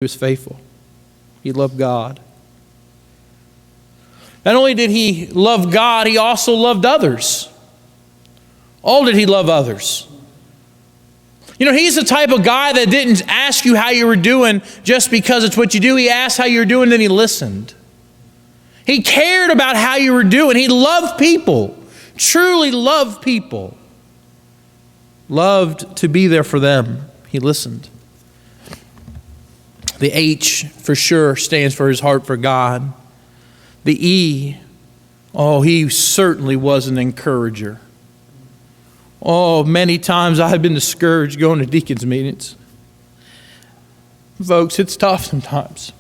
He was faithful. He loved God. Not only did he love God, he also loved others. Oh, did he love others? You know, he's the type of guy that didn't ask you how you were doing just because it's what you do. He asked how you were doing, then he listened. He cared about how you were doing. He loved people, truly loved people. Loved to be there for them. He listened. The H for sure stands for his heart for God. The E, oh, he certainly was an encourager. Oh, many times I have been discouraged going to deacons' meetings. Folks, it's tough sometimes.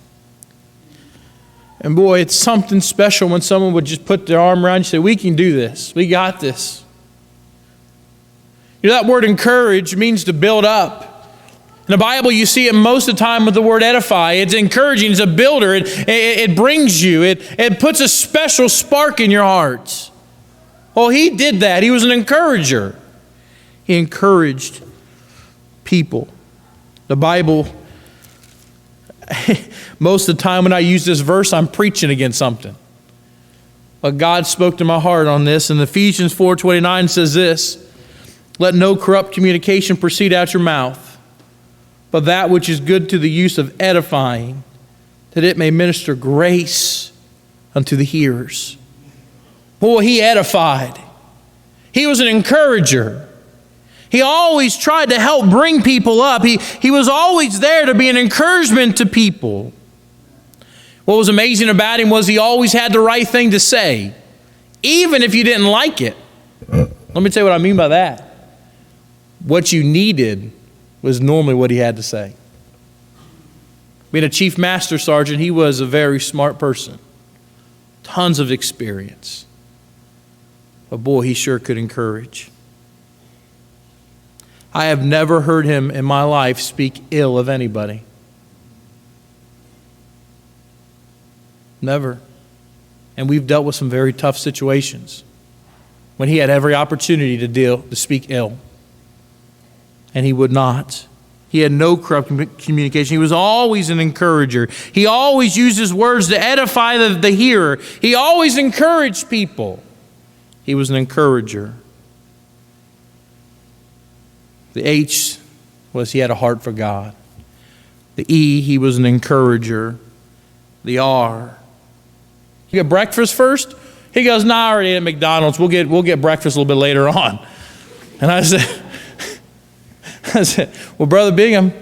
And boy, it's something special when someone would just put their arm around you and say, we can do this. We got this. You know, that word encourage means to build up. In the Bible, you see it most of the time with the word edify. It's encouraging. It's a builder. It brings you. It puts a special spark in your heart. Well, he did that. He was an encourager. He encouraged people. The Bible, most of the time when I use this verse, I'm preaching against something. But God spoke to my heart on this. And Ephesians 4:29 says this, let no corrupt communication proceed out your mouth, but that which is good to the use of edifying, that it may minister grace unto the hearers. Boy, he edified. He was an encourager. He always tried to help bring people up. He was always there to be an encouragement to people. What was amazing about him was he always had the right thing to say, even if you didn't like it. Let me tell you what I mean by that. What you needed was normally what he had to say. Being a chief master sergeant, he was a very smart person. Tons of experience. But boy, he sure could encourage. I have never heard him in my life speak ill of anybody. Never. And we've dealt with some very tough situations when he had every opportunity to speak ill. And he would not. He had no corrupt communication. He was always an encourager. He always used his words to edify the hearer. He always encouraged people. He was an encourager. The H was he had a heart for God. The E, he was an encourager. The R, you get breakfast first? He goes, no, I already ate at McDonald's. We'll get breakfast a little bit later on. And I said, well, Brother Bingham,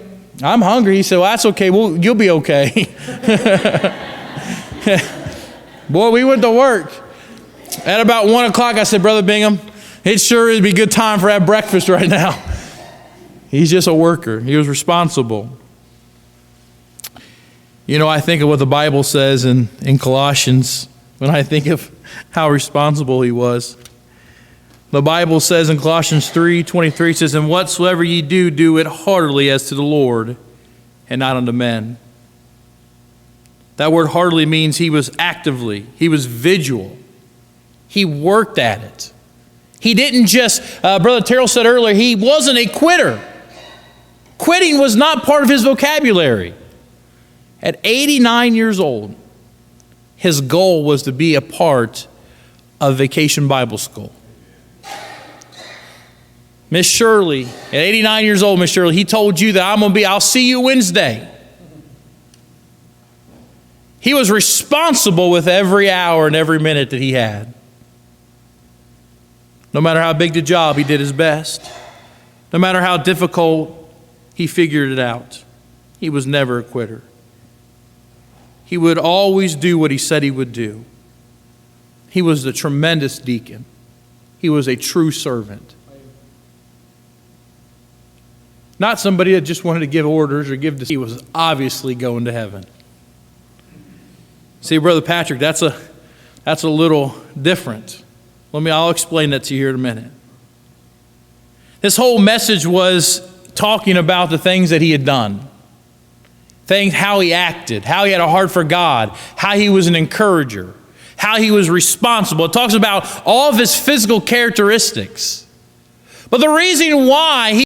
I'm hungry. He said, well, that's okay. You'll be okay. Boy, we went to work. At about 1 o'clock, I said, Brother Bingham, it sure would be a good time for that breakfast right now. He's just a worker. He was responsible. You know, I think of what the Bible says in Colossians when I think of how responsible he was. The Bible says in Colossians 3:23, it says, and whatsoever ye do, do it heartily as to the Lord and not unto men. That word heartily means he was vigilant. He worked at it. He didn't just, Brother Terrell said earlier, he wasn't a quitter. Quitting was not part of his vocabulary. At 89 years old, his goal was to be a part of Vacation Bible School. Miss Shirley, at 89 years old, Miss Shirley, he told you that I'll see you Wednesday. He was responsible with every hour and every minute that he had. No matter how big the job, he did his best. No matter how difficult, he figured it out. He was never a quitter. He would always do what he said he would do. He was a tremendous deacon. He was a true servant. Not somebody that just wanted to give orders or give this. He was obviously going to heaven. See, Brother Patrick, that's a little different. I'll explain that to you here in a minute. This whole message was talking about the things that he had done. How he acted, how he had a heart for God, how he was an encourager, how he was responsible. It talks about all of his physical characteristics. But the reason why he